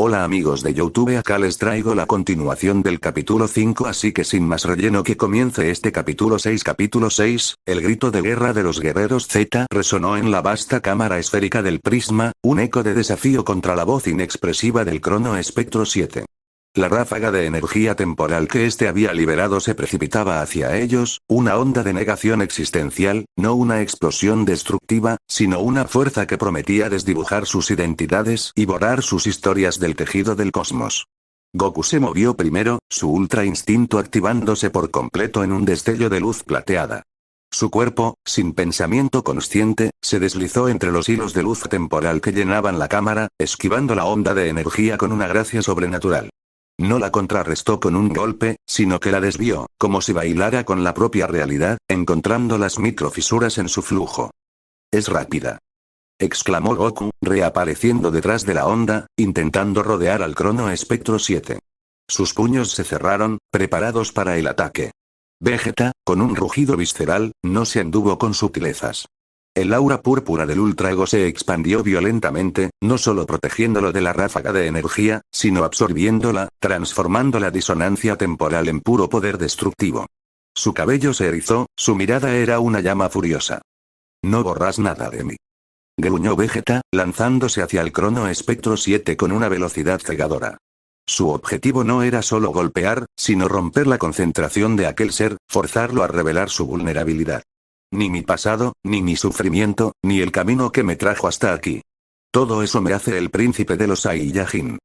Hola amigos de YouTube, acá les traigo la continuación del capítulo 5, así que sin más relleno que comience este capítulo 6. Capítulo 6, el grito de guerra de los guerreros Z resonó en la vasta cámara esférica del prisma, un eco de desafío contra la voz inexpresiva del Crono Espectro 7. La ráfaga de energía temporal que éste había liberado se precipitaba hacia ellos, una onda de negación existencial, no una explosión destructiva, sino una fuerza que prometía desdibujar sus identidades y borrar sus historias del tejido del cosmos. Goku se movió primero, su ultra instinto activándose por completo en un destello de luz plateada. Su cuerpo, sin pensamiento consciente, se deslizó entre los hilos de luz temporal que llenaban la cámara, esquivando la onda de energía con una gracia sobrenatural. No la contrarrestó con un golpe, sino que la desvió, como si bailara con la propia realidad, encontrando las microfisuras en su flujo. «Es rápida», exclamó Goku, reapareciendo detrás de la onda, intentando rodear al Crono Espectro 7. Sus puños se cerraron, preparados para el ataque. Vegeta, con un rugido visceral, no se anduvo con sutilezas. El aura púrpura del Ultra Ego se expandió violentamente, no solo protegiéndolo de la ráfaga de energía, sino absorbiéndola, transformando la disonancia temporal en puro poder destructivo. Su cabello se erizó, su mirada era una llama furiosa. «No borras nada de mí», gruñó Vegeta, lanzándose hacia el Crono Espectro 7 con una velocidad cegadora. Su objetivo no era solo golpear, sino romper la concentración de aquel ser, forzarlo a revelar su vulnerabilidad. Ni mi pasado, ni mi sufrimiento, ni el camino que me trajo hasta aquí. Todo eso me hace el príncipe de los Saiyajin.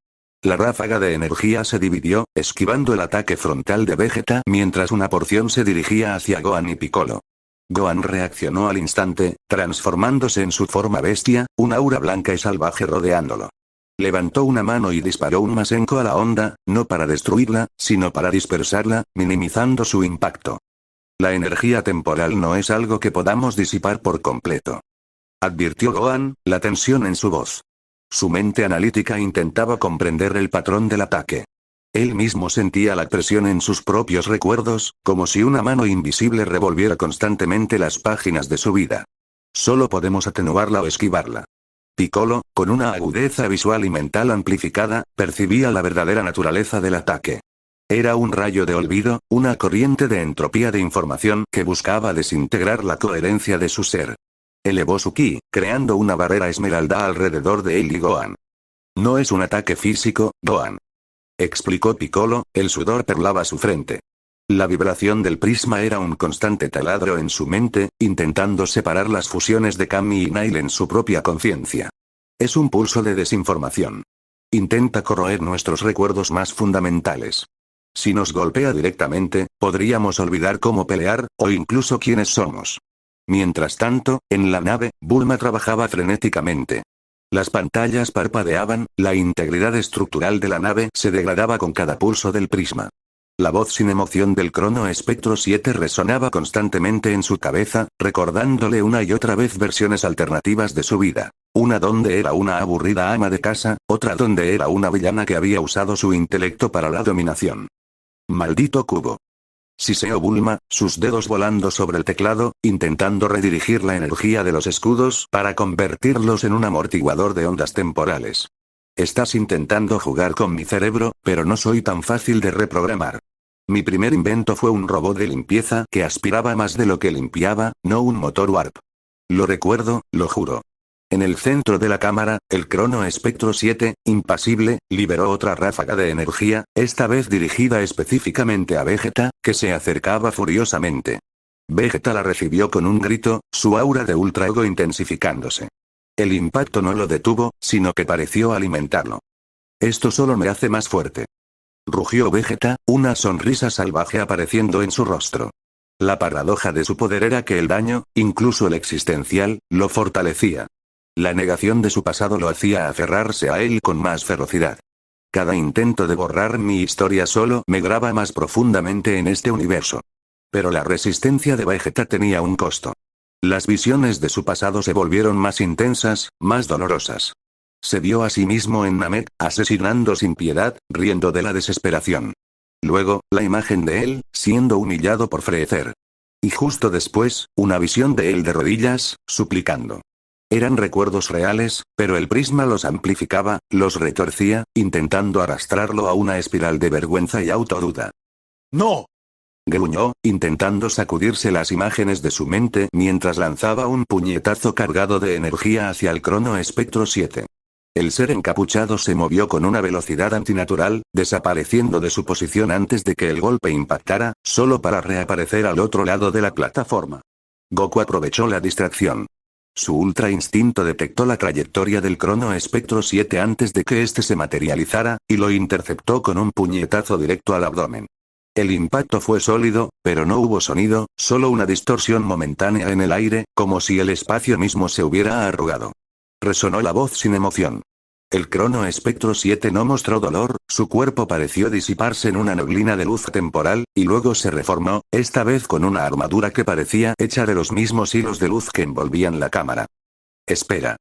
La ráfaga de energía se dividió, esquivando el ataque frontal de Vegeta mientras una porción se dirigía hacia Gohan y Piccolo. Gohan reaccionó al instante, transformándose en su forma bestia, un aura blanca y salvaje rodeándolo. Levantó una mano y disparó un Masenko a la onda, no para destruirla, sino para dispersarla, minimizando su impacto. La energía temporal no es algo que podamos disipar por completo, advirtió Gohan, la tensión en su voz. Su mente analítica intentaba comprender el patrón del ataque. Él mismo sentía la presión en sus propios recuerdos, como si una mano invisible revolviera constantemente las páginas de su vida. Solo podemos atenuarla o esquivarla. Piccolo, con una agudeza visual y mental amplificada, percibía la verdadera naturaleza del ataque. Era un rayo de olvido, una corriente de entropía de información que buscaba desintegrar la coherencia de su ser. Elevó su ki, creando una barrera esmeralda alrededor de él y Gohan. «No es un ataque físico, Gohan», explicó Piccolo, el sudor perlaba su frente. La vibración del prisma era un constante taladro en su mente, intentando separar las fusiones de Kami y Nail en su propia conciencia. «Es un pulso de desinformación. Intenta corroer nuestros recuerdos más fundamentales. Si nos golpea directamente, podríamos olvidar cómo pelear, o incluso quiénes somos». Mientras tanto, en la nave, Bulma trabajaba frenéticamente. Las pantallas parpadeaban, la integridad estructural de la nave se degradaba con cada pulso del prisma. La voz sin emoción del Crono Espectro 7 resonaba constantemente en su cabeza, recordándole una y otra vez versiones alternativas de su vida. Una donde era una aburrida ama de casa, otra donde era una villana que había usado su intelecto para la dominación. «Maldito cubo», siseó Bulma, sus dedos volando sobre el teclado, intentando redirigir la energía de los escudos para convertirlos en un amortiguador de ondas temporales. «Estás intentando jugar con mi cerebro, pero no soy tan fácil de reprogramar. Mi primer invento fue un robot de limpieza que aspiraba más de lo que limpiaba, no un motor warp. Lo recuerdo, lo juro». En el centro de la cámara, el Crono Espectro 7, impasible, liberó otra ráfaga de energía, esta vez dirigida específicamente a Vegeta, que se acercaba furiosamente. Vegeta la recibió con un grito, su aura de Ultra Ego intensificándose. El impacto no lo detuvo, sino que pareció alimentarlo. «Esto solo me hace más fuerte», rugió Vegeta, una sonrisa salvaje apareciendo en su rostro. La paradoja de su poder era que el daño, incluso el existencial, lo fortalecía. La negación de su pasado lo hacía aferrarse a él con más ferocidad. «Cada intento de borrar mi historia solo me graba más profundamente en este universo». Pero la resistencia de Vegeta tenía un costo. Las visiones de su pasado se volvieron más intensas, más dolorosas. Se vio a sí mismo en Namek, asesinando sin piedad, riendo de la desesperación. Luego, la imagen de él, siendo humillado por Freezer. Y justo después, una visión de él de rodillas, suplicando. Eran recuerdos reales, pero el prisma los amplificaba, los retorcía, intentando arrastrarlo a una espiral de vergüenza y autoduda. ¡No! Gruñó, intentando sacudirse las imágenes de su mente mientras lanzaba un puñetazo cargado de energía hacia el Crono Espectro 7. El ser encapuchado se movió con una velocidad antinatural, desapareciendo de su posición antes de que el golpe impactara, solo para reaparecer al otro lado de la plataforma. Goku aprovechó la distracción. Su ultra instinto detectó la trayectoria del Crono Espectro 7 antes de que éste se materializara, y lo interceptó con un puñetazo directo al abdomen. El impacto fue sólido, pero no hubo sonido, solo una distorsión momentánea en el aire, como si el espacio mismo se hubiera arrugado. Resonó la voz sin emoción. El Crono Espectro 7 no mostró dolor, su cuerpo pareció disiparse en una neblina de luz temporal, y luego se reformó, esta vez con una armadura que parecía hecha de los mismos hilos de luz que envolvían la cámara. «Espera»,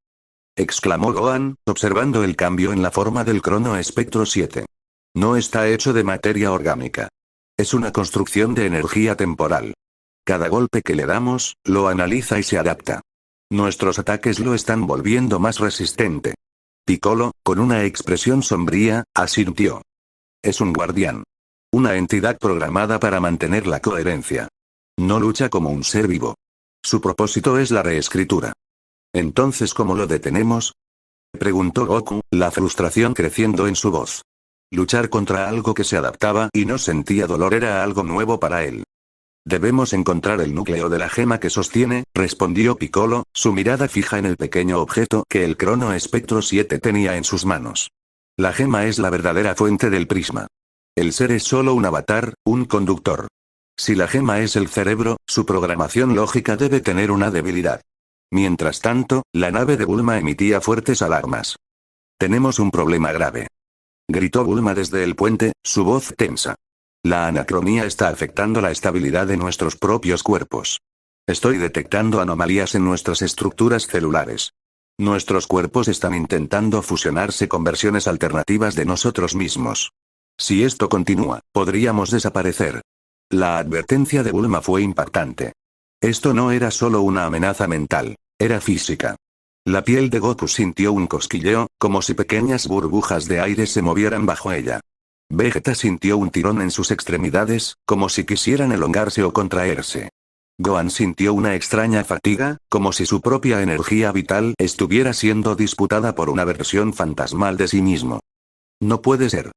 exclamó Gohan, observando el cambio en la forma del Crono Espectro 7. «No está hecho de materia orgánica. Es una construcción de energía temporal. Cada golpe que le damos, lo analiza y se adapta. Nuestros ataques lo están volviendo más resistente». Piccolo, con una expresión sombría, asintió. «Es un guardián. Una entidad programada para mantener la coherencia. No lucha como un ser vivo. Su propósito es la reescritura». «Entonces, ¿cómo lo detenemos?», preguntó Goku, la frustración creciendo en su voz. Luchar contra algo que se adaptaba y no sentía dolor era algo nuevo para él. «Debemos encontrar el núcleo de la gema que sostiene», respondió Piccolo, su mirada fija en el pequeño objeto que el Crono Espectro 7 tenía en sus manos. «La gema es la verdadera fuente del prisma. El ser es solo un avatar, un conductor. Si la gema es el cerebro, su programación lógica debe tener una debilidad». Mientras tanto, la nave de Bulma emitía fuertes alarmas. «Tenemos un problema grave», gritó Bulma desde el puente, su voz tensa. «La anacronía está afectando la estabilidad de nuestros propios cuerpos. Estoy detectando anomalías en nuestras estructuras celulares. Nuestros cuerpos están intentando fusionarse con versiones alternativas de nosotros mismos. Si esto continúa, podríamos desaparecer». La advertencia de Bulma fue impactante. Esto no era solo una amenaza mental, era física. La piel de Goku sintió un cosquilleo, como si pequeñas burbujas de aire se movieran bajo ella. Vegeta sintió un tirón en sus extremidades, como si quisieran elongarse o contraerse. Gohan sintió una extraña fatiga, como si su propia energía vital estuviera siendo disputada por una versión fantasmal de sí mismo. «No puede ser»,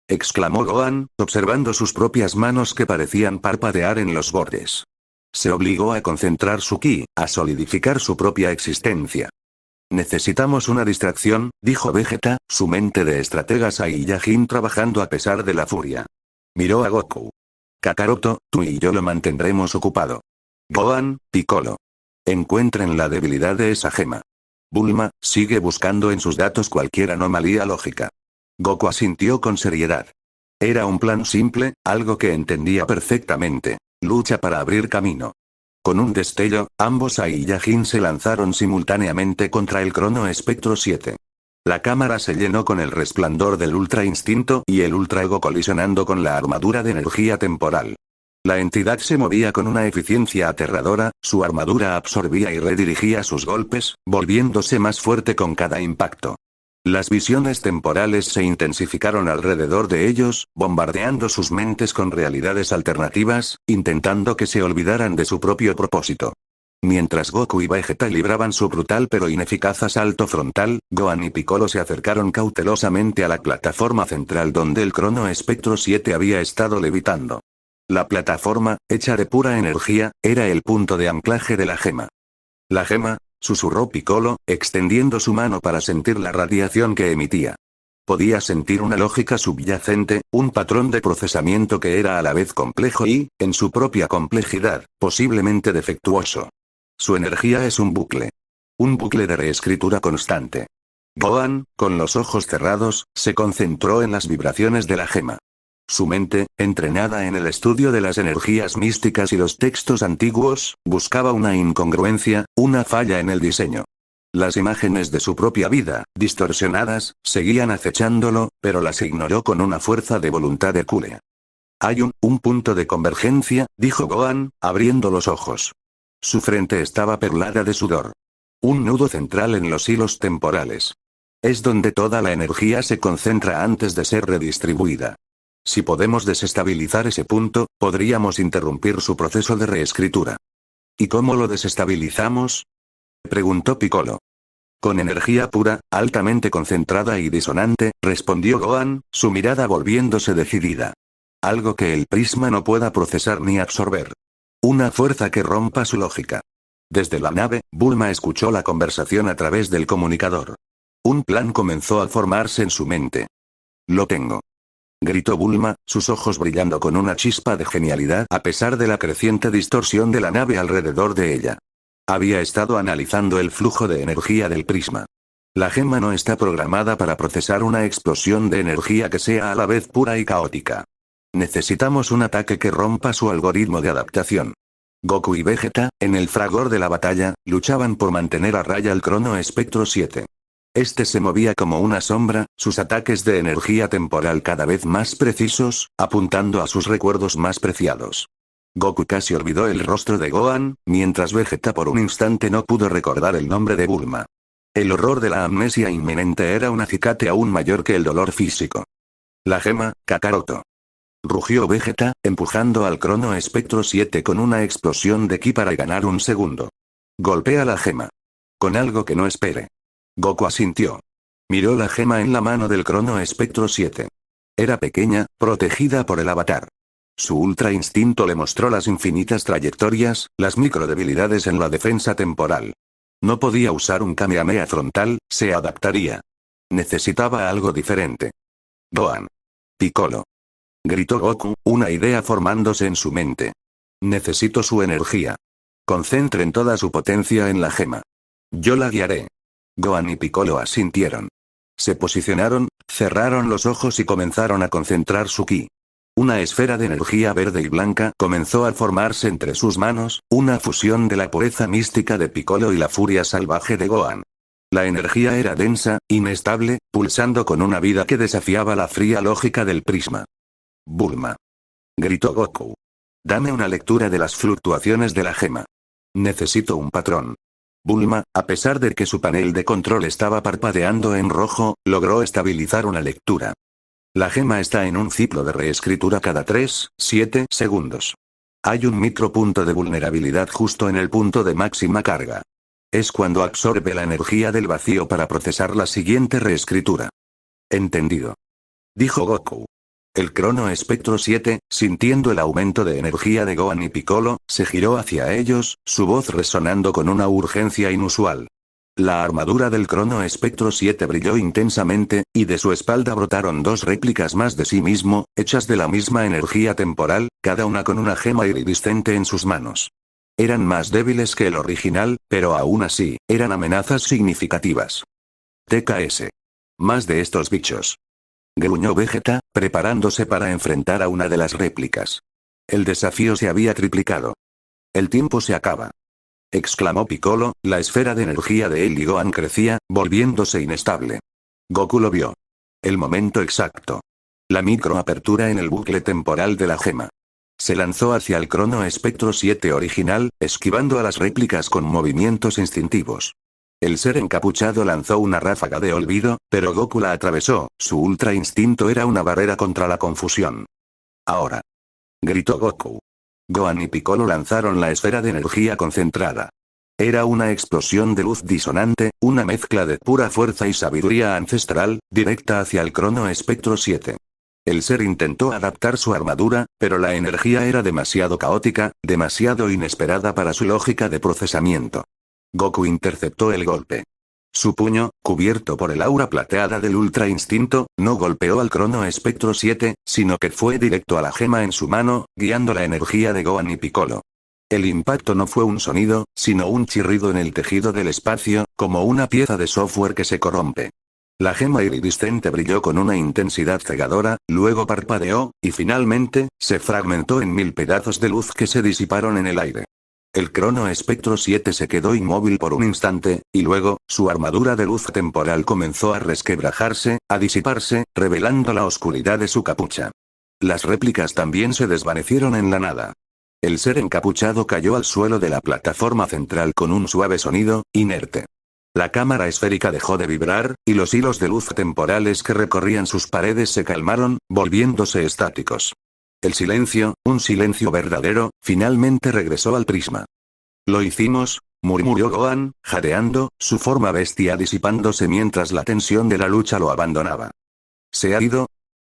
exclamó Gohan, observando sus propias manos que parecían parpadear en los bordes. Se obligó a concentrar su ki, a solidificar su propia existencia. «Necesitamos una distracción», dijo Vegeta, su mente de estratega Saiyajin trabajando a pesar de la furia. Miró a Goku. «Kakaroto, tú y yo lo mantendremos ocupado. Gohan, Piccolo. Encuentren la debilidad de esa gema. Bulma, sigue buscando en sus datos cualquier anomalía lógica». Goku asintió con seriedad. Era un plan simple, algo que entendía perfectamente. Lucha para abrir camino. Con un destello, ambos Saiyajin se lanzaron simultáneamente contra el Crono Espectro 7. La cámara se llenó con el resplandor del Ultra Instinto y el Ultra Ego colisionando con la armadura de energía temporal. La entidad se movía con una eficiencia aterradora, su armadura absorbía y redirigía sus golpes, volviéndose más fuerte con cada impacto. Las visiones temporales se intensificaron alrededor de ellos, bombardeando sus mentes con realidades alternativas, intentando que se olvidaran de su propio propósito. Mientras Goku y Vegeta libraban su brutal pero ineficaz asalto frontal, Gohan y Piccolo se acercaron cautelosamente a la plataforma central donde el Crono Espectro 7 había estado levitando. La plataforma, hecha de pura energía, era el punto de anclaje de la gema. «La gema», susurró Piccolo, extendiendo su mano para sentir la radiación que emitía. Podía sentir una lógica subyacente, un patrón de procesamiento que era a la vez complejo y, en su propia complejidad, posiblemente defectuoso. Su energía es un bucle. Un bucle de reescritura constante. Gohan, con los ojos cerrados, se concentró en las vibraciones de la gema. Su mente, entrenada en el estudio de las energías místicas y los textos antiguos, buscaba una incongruencia, una falla en el diseño. Las imágenes de su propia vida, distorsionadas, seguían acechándolo, pero las ignoró con una fuerza de voluntad hercúlea. «Hay un punto de convergencia», dijo Gohan, abriendo los ojos. Su frente estaba perlada de sudor. Un nudo central en los hilos temporales. Es donde toda la energía se concentra antes de ser redistribuida. Si podemos desestabilizar ese punto, podríamos interrumpir su proceso de reescritura. ¿Y cómo lo desestabilizamos?, preguntó Piccolo. Con energía pura, altamente concentrada y disonante, respondió Gohan, su mirada volviéndose decidida. Algo que el prisma no pueda procesar ni absorber. Una fuerza que rompa su lógica. Desde la nave, Bulma escuchó la conversación a través del comunicador. Un plan comenzó a formarse en su mente. «Lo tengo», gritó Bulma, sus ojos brillando con una chispa de genialidad a pesar de la creciente distorsión de la nave alrededor de ella. Había estado analizando el flujo de energía del prisma. La gema no está programada para procesar una explosión de energía que sea a la vez pura y caótica. Necesitamos un ataque que rompa su algoritmo de adaptación. Goku y Vegeta, en el fragor de la batalla, luchaban por mantener a raya al Crono Espectro 7. Este se movía como una sombra, sus ataques de energía temporal cada vez más precisos, apuntando a sus recuerdos más preciados. Goku casi olvidó el rostro de Gohan, mientras Vegeta por un instante no pudo recordar el nombre de Bulma. El horror de la amnesia inminente era un acicate aún mayor que el dolor físico. La gema, Kakaroto. Rugió Vegeta, empujando al Crono Espectro 7 con una explosión de ki para ganar un segundo. Golpea la gema. Con algo que no espere. Goku asintió. Miró la gema en la mano del Crono Espectro 7. Era pequeña, protegida por el avatar. Su ultra instinto le mostró las infinitas trayectorias, las microdebilidades en la defensa temporal. No podía usar un Kamehameha frontal, se adaptaría. Necesitaba algo diferente. Gohan. Piccolo. Gritó Goku, una idea formándose en su mente. Necesito su energía. Concentren toda su potencia en la gema. Yo la guiaré. Gohan y Piccolo asintieron. Se posicionaron, cerraron los ojos y comenzaron a concentrar su ki. Una esfera de energía verde y blanca comenzó a formarse entre sus manos, una fusión de la pureza mística de Piccolo y la furia salvaje de Gohan. La energía era densa, inestable, pulsando con una vida que desafiaba la fría lógica del prisma. Bulma. Gritó Goku. Dame una lectura de las fluctuaciones de la gema. Necesito un patrón. Bulma, a pesar de que su panel de control estaba parpadeando en rojo, logró estabilizar una lectura. La gema está en un ciclo de reescritura cada 3-7 segundos. Hay un micropunto de vulnerabilidad justo en el punto de máxima carga. Es cuando absorbe la energía del vacío para procesar la siguiente reescritura. Entendido. Dijo Goku. El Crono Espectro 7, sintiendo el aumento de energía de Gohan y Piccolo, se giró hacia ellos, su voz resonando con una urgencia inusual. La armadura del Crono Espectro 7 brilló intensamente, y de su espalda brotaron dos réplicas más de sí mismo, hechas de la misma energía temporal, cada una con una gema iridiscente en sus manos. Eran más débiles que el original, pero aún así, eran amenazas significativas. TKS. Más de estos bichos. Gruñó Vegeta, preparándose para enfrentar a una de las réplicas. El desafío se había triplicado. El tiempo se acaba. Exclamó Piccolo, la esfera de energía de él y Gohan crecía, volviéndose inestable. Goku lo vio. El momento exacto. La microapertura en el bucle temporal de la gema. Se lanzó hacia el Crono Espectro 7 original, esquivando a las réplicas con movimientos instintivos. El ser encapuchado lanzó una ráfaga de olvido, pero Goku la atravesó, su ultra instinto era una barrera contra la confusión. Ahora. Gritó Goku. Gohan y Piccolo lanzaron la esfera de energía concentrada. Era una explosión de luz disonante, una mezcla de pura fuerza y sabiduría ancestral, directa hacia el Crono Espectro 7. El ser intentó adaptar su armadura, pero la energía era demasiado caótica, demasiado inesperada para su lógica de procesamiento. Goku interceptó el golpe. Su puño, cubierto por el aura plateada del Ultra Instinto, no golpeó al Crono Espectro 7, sino que fue directo a la gema en su mano, guiando la energía de Gohan y Piccolo. El impacto no fue un sonido, sino un chirrido en el tejido del espacio, como una pieza de software que se corrompe. La gema iridiscente brilló con una intensidad cegadora, luego parpadeó, y finalmente, se fragmentó en 1000 pedazos de luz que se disiparon en el aire. El Crono Espectro 7 se quedó inmóvil por un instante, y luego, su armadura de luz temporal comenzó a resquebrajarse, a disiparse, revelando la oscuridad de su capucha. Las réplicas también se desvanecieron en la nada. El ser encapuchado cayó al suelo de la plataforma central con un suave sonido, inerte. La cámara esférica dejó de vibrar, y los hilos de luz temporales que recorrían sus paredes se calmaron, volviéndose estáticos. El silencio, un silencio verdadero, finalmente regresó al prisma. «Lo hicimos», murmuró Gohan, jadeando, su forma bestia disipándose mientras la tensión de la lucha lo abandonaba. «¿Se ha ido?»,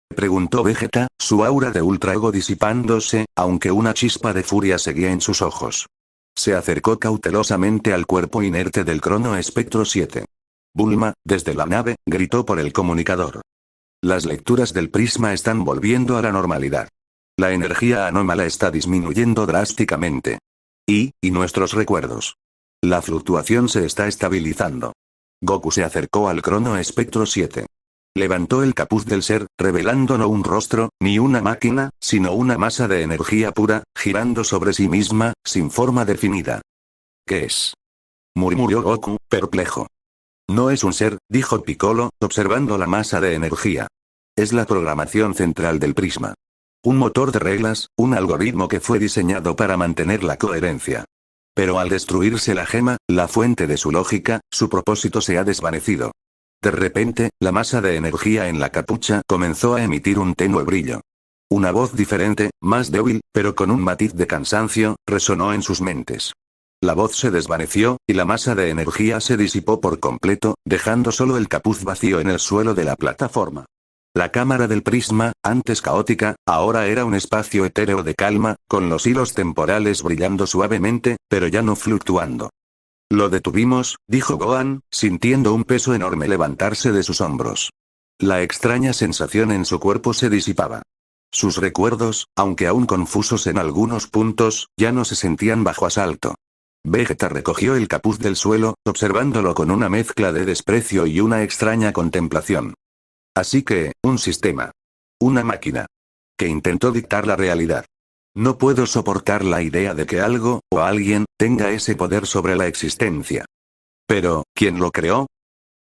preguntó Vegeta, su aura de Ultra Ego disipándose, aunque una chispa de furia seguía en sus ojos. Se acercó cautelosamente al cuerpo inerte del Crono Espectro 7. «Bulma, desde la nave», gritó por el comunicador. «Las lecturas del prisma están volviendo a la normalidad. La energía anómala está disminuyendo drásticamente. Y nuestros recuerdos. La fluctuación se está estabilizando». Goku se acercó al Crono Espectro 7. Levantó el capuz del ser, revelando no un rostro, ni una máquina, sino una masa de energía pura, girando sobre sí misma, sin forma definida. «¿Qué es?», murmuró Goku, perplejo. «No es un ser», dijo Piccolo, observando la masa de energía. «Es la programación central del prisma. Un motor de reglas, un algoritmo que fue diseñado para mantener la coherencia. Pero al destruirse la gema, la fuente de su lógica, su propósito se ha desvanecido». De repente, la masa de energía en la capucha comenzó a emitir un tenue brillo. Una voz diferente, más débil, pero con un matiz de cansancio, resonó en sus mentes. La voz se desvaneció, y la masa de energía se disipó por completo, dejando solo el capuz vacío en el suelo de la plataforma. La cámara del prisma, antes caótica, ahora era un espacio etéreo de calma, con los hilos temporales brillando suavemente, pero ya no fluctuando. «Lo detuvimos», dijo Gohan, sintiendo un peso enorme levantarse de sus hombros. La extraña sensación en su cuerpo se disipaba. Sus recuerdos, aunque aún confusos en algunos puntos, ya no se sentían bajo asalto. Vegeta recogió el capuz del suelo, observándolo con una mezcla de desprecio y una extraña contemplación. «Así que, un sistema. Una máquina. Que intentó dictar la realidad. No puedo soportar la idea de que algo, o alguien, tenga ese poder sobre la existencia». «Pero, ¿quién lo creó?»,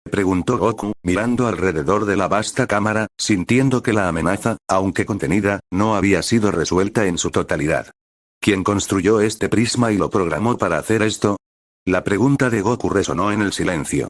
preguntó Goku, mirando alrededor de la vasta cámara, sintiendo que la amenaza, aunque contenida, no había sido resuelta en su totalidad. «¿Quién construyó este prisma y lo programó para hacer esto?». La pregunta de Goku resonó en el silencio.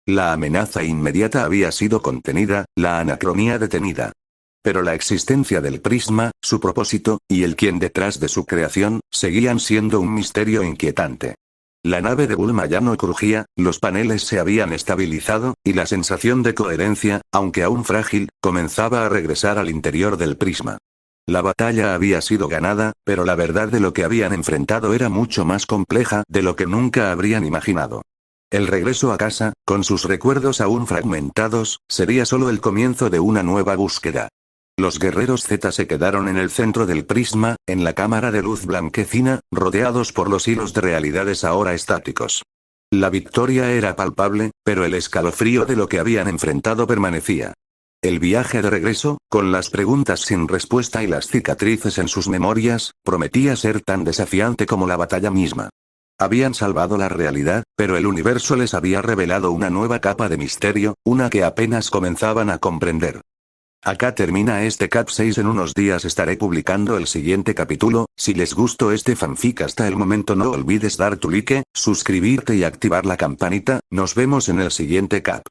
La amenaza inmediata había sido contenida, la anacronía detenida. Pero la existencia del prisma, su propósito, y el quién detrás de su creación, seguían siendo un misterio inquietante. La nave de Bulma ya no crujía, los paneles se habían estabilizado, y la sensación de coherencia, aunque aún frágil, comenzaba a regresar al interior del prisma. La batalla había sido ganada, pero la verdad de lo que habían enfrentado era mucho más compleja de lo que nunca habrían imaginado. El regreso a casa, con sus recuerdos aún fragmentados, sería solo el comienzo de una nueva búsqueda. Los guerreros Z se quedaron en el centro del prisma, en la cámara de luz blanquecina, rodeados por los hilos de realidades ahora estáticos. La victoria era palpable, pero el escalofrío de lo que habían enfrentado permanecía. El viaje de regreso, con las preguntas sin respuesta y las cicatrices en sus memorias, prometía ser tan desafiante como la batalla misma. Habían salvado la realidad, pero el universo les había revelado una nueva capa de misterio, una que apenas comenzaban a comprender. Acá termina este Cap 6. En unos días estaré publicando el siguiente capítulo. Si les gustó este fanfic hasta el momento, no olvides dar tu like, suscribirte y activar la campanita. Nos vemos en el siguiente Cap.